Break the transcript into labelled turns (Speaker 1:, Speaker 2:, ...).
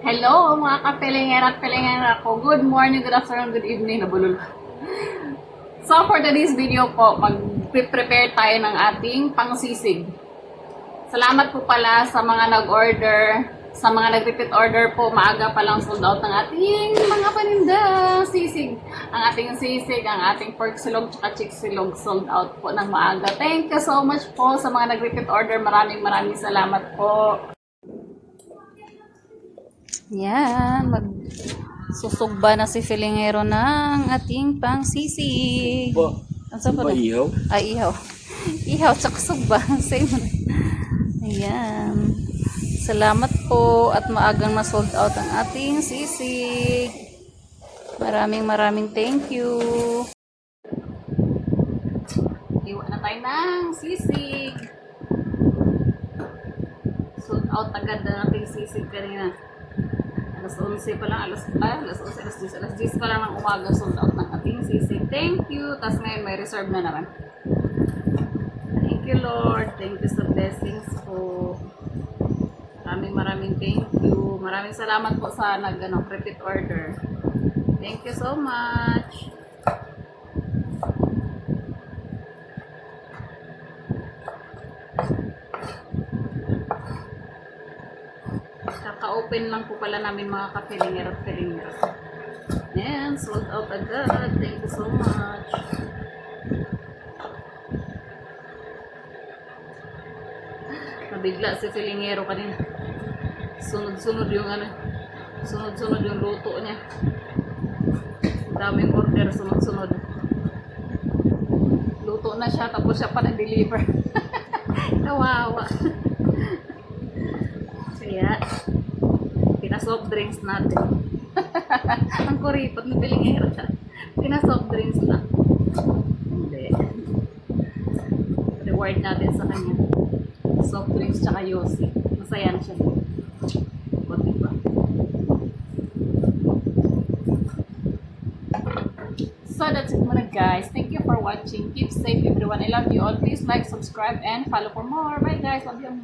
Speaker 1: Hello mga ka-Filingera at Filingera ko. Good morning, good afternoon, good evening. Nabulol. So for today's video po, mag-prepare tayo ng ating pangsisig. Salamat po pala sa mga nag-order, sa mga nag-repeat order po. Maaga pa lang sold out ng ating mga paninda. Sisig. Ang ating sisig, ang ating pork silog, at chick silog sold out po ng maaga. Thank you so much po sa mga nag-repeat order. Maraming salamat po. Yan, magsusugba na si Filingero ng ating pangsisig. Ano sa pala?
Speaker 2: Ihaw?
Speaker 1: Ay, ihaw. Ihaw, tsaka sugba. Same. Ayan. Salamat po at maagang na-sold out ang ating sisig. Maraming thank you. Iwan na tayo ng sisig. Sold out agad na ating sisig kanina. Alas 11 pa lang, alas 10 pa lang ng umaga sold out ng ating sisig. Thank you. Tapos ngayon may reserve na naman. Thank you Lord. Thank you sa blessings po. Maraming thank you. Maraming salamat po sa repeat order. Thank you so much. Kaka-open lang po pala namin mga ka-Filingero at Filingero. Ayan, sold out agad. Thank you so much. Nabigla si Filingero kanina. Sunod-sunod yung sunod-sunod yung luto niya. Daming order, sunod-sunod. Luto na siya, tapos siya pa na-deliver. Kawawa. Kaya, pina-soft drinks natin. Ang kuripot ng Filingero. Pina-soft drinks na. Hindi. Reward natin sa kanya. Soft drinks tsaka yosi. Masaya na siya. O, diba? So that's it muna guys. Thank you for watching. Keep safe everyone. I love you all. Please like, subscribe, and follow for more. Bye guys. Love you.